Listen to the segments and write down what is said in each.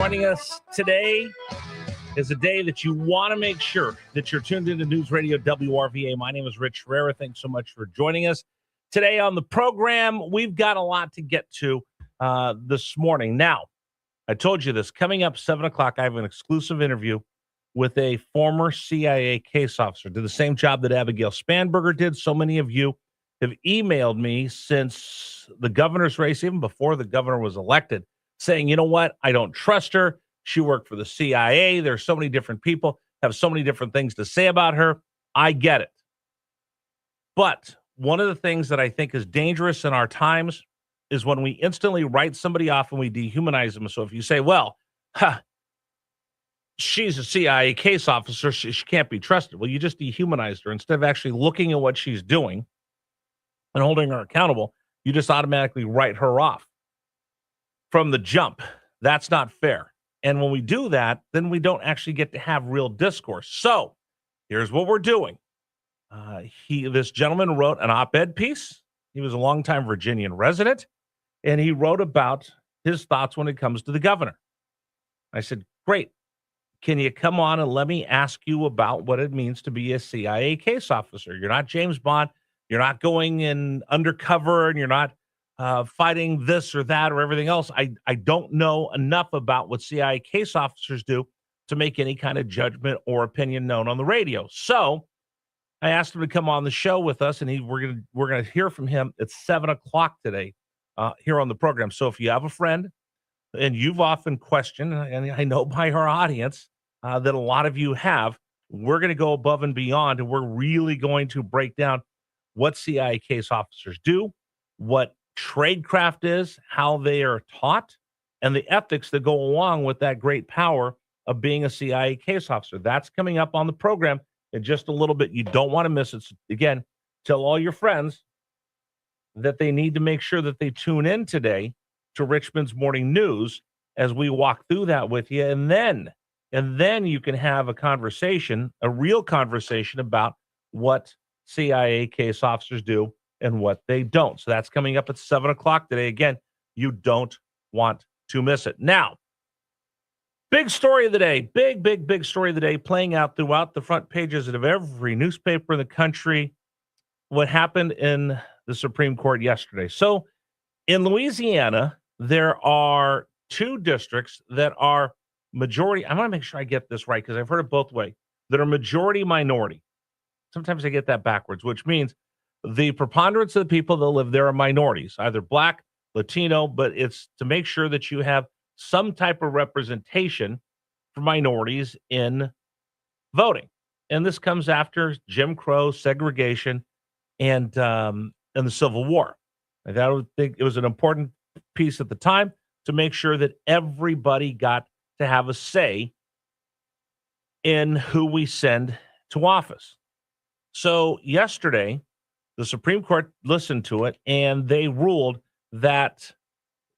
Joining us today is a day that you want to make sure that you're tuned into News Radio WRVA. My name is Rich Herrera. Thanks so much for joining us. Today on the program, we've got a lot to get to this morning. Now, I told you this. Coming up 7 o'clock, I have an exclusive interview with a former CIA case officer. Did the same job that Abigail Spanberger did. So many of you have emailed me since the governor's race, even before the governor was elected, saying, you know what, I don't trust her. She worked for the CIA. There's so many different people, have so many different things to say about her. I get it. But one of the things that I think is dangerous in our times is when we instantly write somebody off and we dehumanize them. So if you say, well, she's a CIA case officer, she can't be trusted. Well, you just dehumanized her. Instead of actually looking at what she's doing and holding her accountable, you just automatically write her off from the jump. That's not fair. And when we do that, then we don't actually get to have real discourse. So here's what we're doing. This gentleman wrote an op-ed piece. He was a longtime Virginian resident, and he wrote about his thoughts when it comes to the governor. I said, great. Can you come on and let me ask you about what it means to be a CIA case officer? You're not James Bond. You're not going in undercover, and you're not fighting this or that or everything else. I don't know enough about what CIA case officers do to make any kind of judgment or opinion known on the radio. So I asked him to come on the show with us, and we're gonna hear from him at 7 o'clock today here on the program. So if you have a friend, and you've often questioned, and I know by our audience that a lot of you have, we're going to go above and beyond, and we're really going to break down what CIA case officers do, what tradecraft is, how they are taught, and the ethics that go along with that great power of being a CIA case officer. That's coming up on the program in just a little bit. You don't want to miss it. So again, tell all your friends that they need to make sure that they tune in today to Richmond's Morning News as we walk through that with you. And then you can have a conversation, a real conversation about what CIA case officers do and what they don't. So that's coming up at 7 o'clock today. Again, you don't want to miss it. Now, big story of the day, big story of the day, playing out throughout the front pages of every newspaper in the country, what happened in the Supreme Court yesterday. So in Louisiana, there are two districts that are majority. I want to make sure I get this right because I've heard it both ways, that are majority minority. Sometimes I get that backwards, which means the preponderance of the people that live there are minorities, either Black, Latino, but it's to make sure that you have some type of representation for minorities in voting. And this comes after Jim Crow, segregation, and the Civil War. I would think it was an important piece at the time to make sure that everybody got to have a say in who we send to office. So yesterday, the Supreme Court listened to it, and they ruled that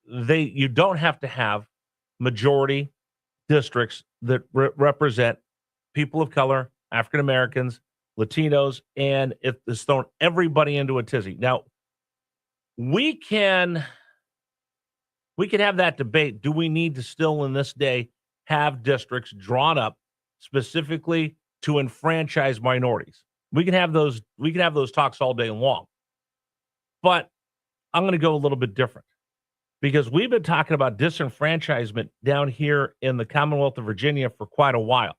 you don't have to have majority districts that represent people of color, African Americans, Latinos, and it has thrown everybody into a tizzy. Now, we can have that debate. Do we need to still in this day have districts drawn up specifically to enfranchise minorities? We can have those talks all day long. But I'm going to go a little bit different because we've been talking about disenfranchisement down here in the Commonwealth of Virginia for quite a while.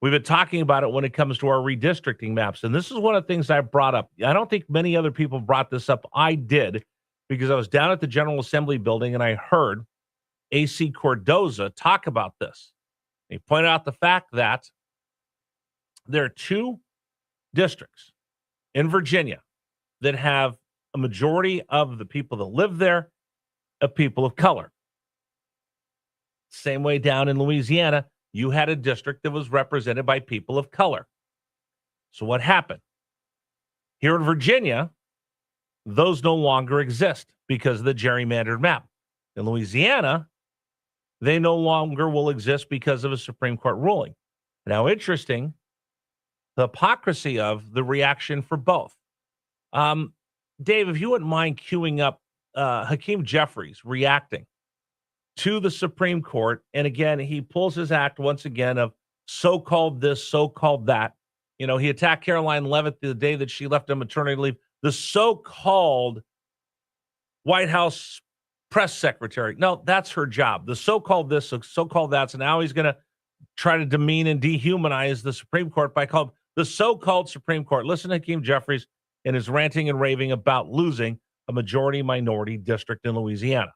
We've been talking about it when it comes to our redistricting maps. And this is one of the things I brought up. I don't think many other people brought this up. I did because I was down at the General Assembly building and I heard A.C. Cordoza talk about this. He pointed out the fact that there are two districts in Virginia that have a majority of the people that live there of people of color. Same way down in Louisiana, you had a district that was represented by people of color. So what happened? Here in Virginia, those no longer exist because of the gerrymandered map. In Louisiana, they no longer will exist because of a Supreme Court ruling. Now, interesting, the hypocrisy of the reaction for both. Dave, if you wouldn't mind queuing up Hakeem Jeffries reacting to the Supreme Court. And again, he pulls his act once again of so-called this, so-called that. You know, he attacked Caroline Leavitt the day that she left on maternity leave. The so-called White House press secretary. No, that's her job. The so-called this, so-called that. So now he's going to try to demean and dehumanize the Supreme Court by calling the so-called Supreme Court. Listen to Hakeem Jeffries and his ranting and raving about losing a majority-minority district in Louisiana.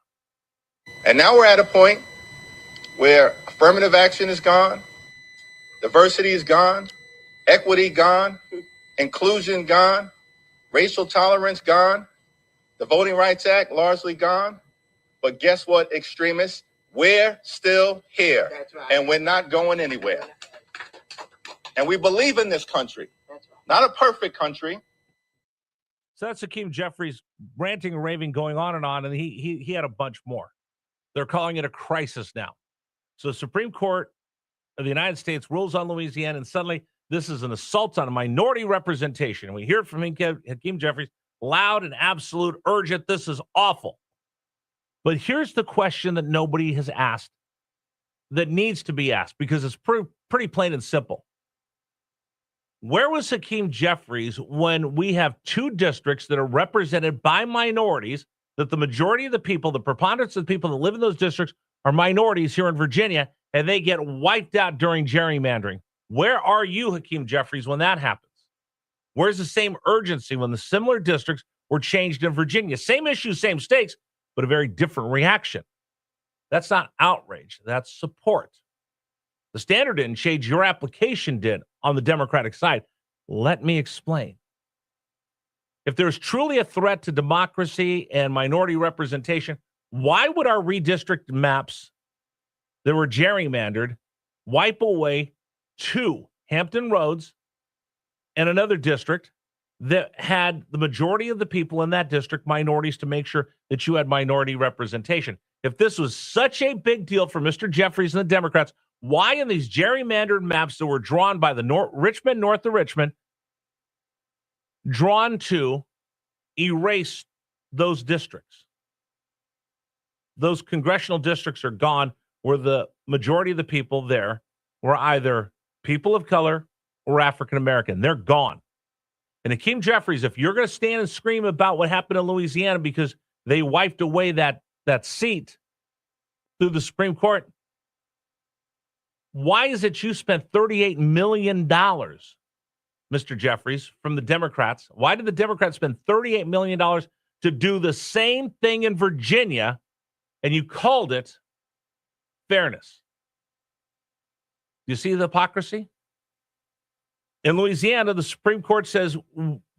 And now we're at a point where affirmative action is gone, diversity is gone, equity gone, inclusion gone, racial tolerance gone, the Voting Rights Act largely gone. But guess what, extremists? We're still here. That's right. And we're not going anywhere. And we believe in this country. That's right. Not a perfect country. So that's Hakeem Jeffries ranting and raving, going on, and he had a bunch more. They're calling it a crisis now. So the Supreme Court of the United States rules on Louisiana, and suddenly this is an assault on minority representation. We hear it from Hakeem Jeffries, loud and absolute, urgent. This is awful. But here's the question that nobody has asked that needs to be asked, because it's pretty plain and simple. Where was Hakeem Jeffries when we have two districts that are represented by minorities, that the majority of the people, the preponderance of the people that live in those districts are minorities here in Virginia, and they get wiped out during gerrymandering? Where are you, Hakeem Jeffries, when that happens? Where's the same urgency when the similar districts were changed in Virginia? Same issues, same stakes, but a very different reaction. That's not outrage. That's support. The standard didn't change. Your application did on the Democratic side. Let me explain. If there's truly a threat to democracy and minority representation, why would our redistrict maps that were gerrymandered wipe away two, Hampton Roads and another district that had the majority of the people in that district minorities, to make sure that you had minority representation? If this was such a big deal for Mr. Jeffries and the Democrats, why in these gerrymandered maps that were drawn by the Richmond, north of Richmond, drawn to erase those districts? Those congressional districts are gone, where the majority of the people there were either people of color or African American. They're gone. And Hakeem Jeffries, if you're going to stand and scream about what happened in Louisiana because they wiped away that seat through the Supreme Court, why is it you spent $38 million, Mr. Jeffries, from the Democrats? Why did the Democrats spend $38 million to do the same thing in Virginia, and you called it fairness? You see the hypocrisy? In Louisiana, the Supreme Court says,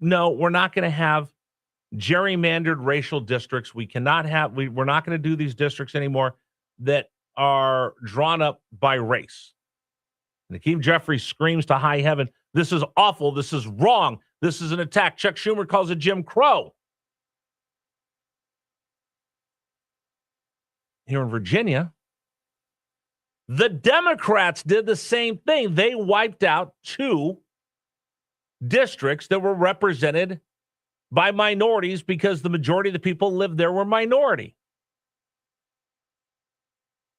no, we're not going to have gerrymandered racial districts. We cannot have, we're not going to do these districts anymore that are drawn up by race. And Hakeem Jeffries screams to high heaven, this is awful. This is wrong. This is an attack. Chuck Schumer calls it Jim Crow. Here in Virginia, the Democrats did the same thing. They wiped out two districts that were represented by minorities because the majority of the people lived there were minority.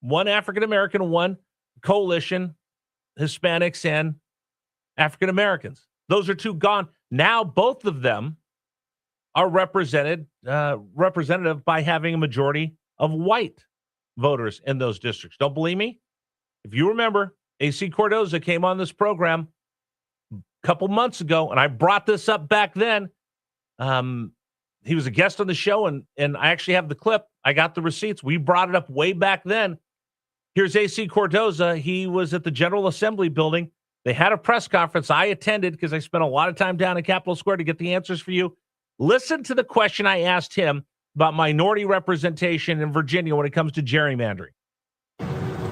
One African American, one coalition, Hispanics and African Americans. Those are two gone. Now both of them are represented by having a majority of white voters in those districts. Don't believe me? If you remember, AC Cordoza came on this program a couple months ago, and I brought this up back then. He was a guest on the show, and I actually have the clip. I got the receipts. We brought it up way back then. Here's AC Cordoza. He was at the General Assembly building. They had a press conference. I attended because I spent a lot of time down in Capitol Square to get the answers for you. Listen to the question I asked him about minority representation in Virginia when it comes to gerrymandering.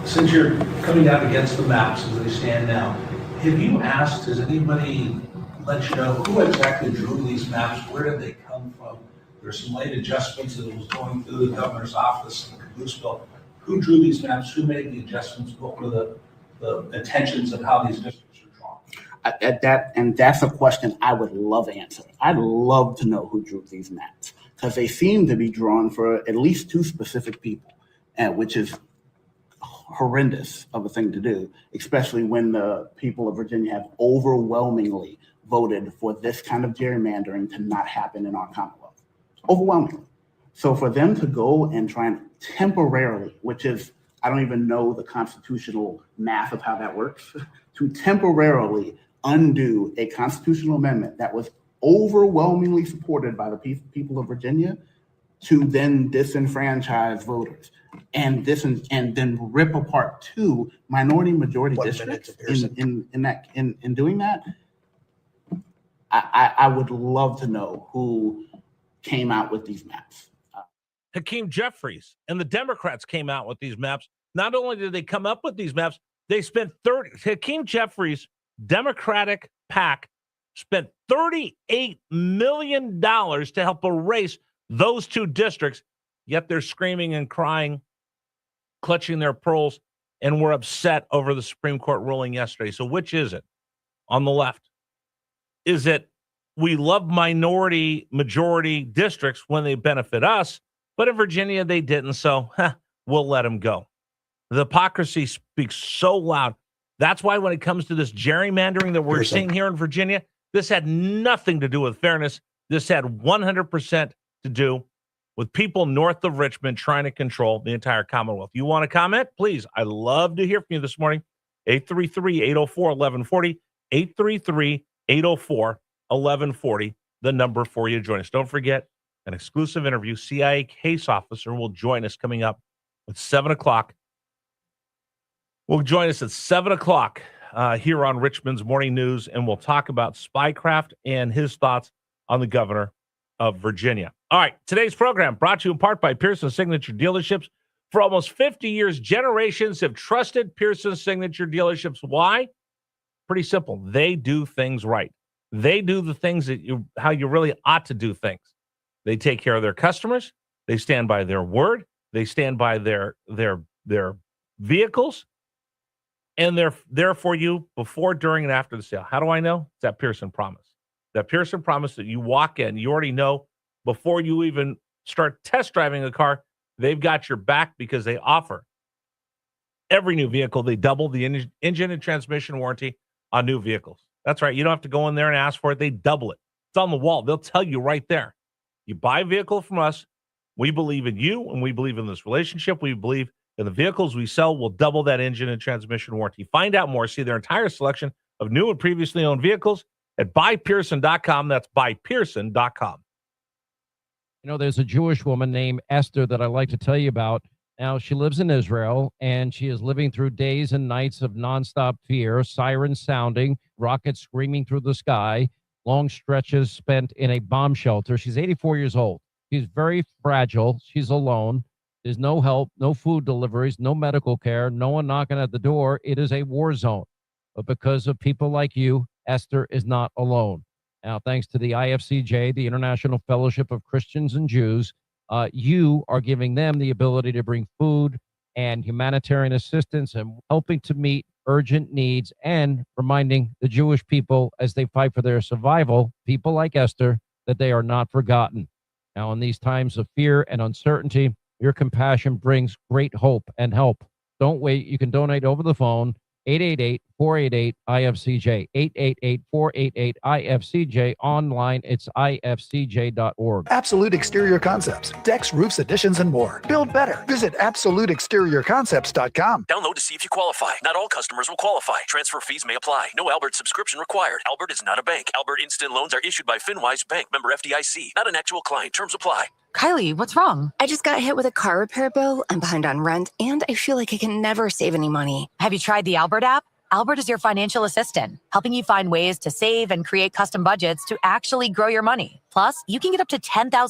Since you're coming out against the maps as they stand now, have you asked, has anybody let you know who exactly drew these maps? Where did they come from? There's some late adjustments that was going through the governor's office and the caboose bill. Who drew these maps? Who made the adjustments? What were the intentions of how these districts are drawn? And that's a question I would love answered. I'd love to know who drew these maps, because they seem to be drawn for at least two specific people. and which is horrendous of a thing to do, especially when the people of Virginia have overwhelmingly voted for this kind of gerrymandering to not happen in our Commonwealth. Overwhelmingly. So for them to go and try and temporarily, which is, I don't even know the constitutional math of how that works, to temporarily undo a constitutional amendment that was overwhelmingly supported by the people of Virginia, to then disenfranchise voters and then rip apart two minority majority districts in doing that. I would love to know who came out with these maps. Hakeem Jeffries and the Democrats came out with these maps. Not only did they come up with these maps, they spent Hakeem Jeffries' Democratic PAC spent $38 million to help erase those two districts, yet they're screaming and crying, clutching their pearls, and we're upset over the Supreme Court ruling yesterday. So which is it on the left? Is it we love minority majority districts when they benefit us, but in Virginia they didn't, so we'll let them go? The hypocrisy speaks so loud. That's why when it comes to this gerrymandering that we're seeing here in Virginia, this had nothing to do with fairness. This had 100% to do with people north of Richmond trying to control the entire Commonwealth. You want to comment? Please. I'd love to hear from you this morning. 833-804-1140. 833-804-1140. The number for you to join us. Don't forget, an exclusive interview. CIA case officer will join us coming up at 7 o'clock. Will join us at 7 o'clock here on Richmond's Morning News, and we'll talk about spycraft and his thoughts on the governor of Virginia. All right, today's program brought to you in part by Pearson Signature Dealerships. For almost 50 years, generations have trusted Pearson Signature Dealerships. Why? Pretty simple. They do things right. They do the things how you really ought to do things. They take care of their customers. They stand by their word. They stand by their vehicles. And they're there for you before, during, and after the sale. How do I know? It's that Pearson promise. That Pearson promise that you walk in, you already know before you even start test driving a car, they've got your back because they offer every new vehicle. They double the engine and transmission warranty on new vehicles. That's right. You don't have to go in there and ask for it. They double it. It's on the wall. They'll tell you right there. You buy a vehicle from us. We believe in you, and we believe in this relationship. We believe in the vehicles we sell will double that engine and transmission warranty. Find out more. See their entire selection of new and previously owned vehicles at buypearson.com. That's buypearson.com. You know, there's a Jewish woman named Esther that I like to tell you about. Now, she lives in Israel, and she is living through days and nights of nonstop fear, sirens sounding, rockets screaming through the sky, long stretches spent in a bomb shelter. She's 84 years old. She's very fragile. She's alone. There's no help, no food deliveries, no medical care, no one knocking at the door. It is a war zone. But because of people like you, Esther is not alone. Now, thanks to the IFCJ, the International Fellowship of Christians and Jews, you are giving them the ability to bring food and humanitarian assistance and helping to meet urgent needs and reminding the Jewish people as they fight for their survival, people like Esther, that they are not forgotten. Now, in these times of fear and uncertainty, your compassion brings great hope and help. Don't wait. You can donate over the phone, 888-488-IFCJ, 888-488-IFCJ. Online, it's ifcj.org. Absolute Exterior Concepts, decks, roofs, additions, and more. Build better. Visit AbsoluteExteriorConcepts.com. Download to see if you qualify. Not all customers will qualify. Transfer fees may apply. No Albert subscription required. Albert is not a bank. Albert Instant Loans are issued by FinWise Bank, member FDIC. Not an actual client. Terms apply. Kylie, what's wrong? I just got hit with a car repair bill. I'm behind on rent, and I feel like I can never save any money. Have you tried the Albert app? Albert is your financial assistant, helping you find ways to save and create custom budgets to actually grow your money. Plus, you can get up to $10,000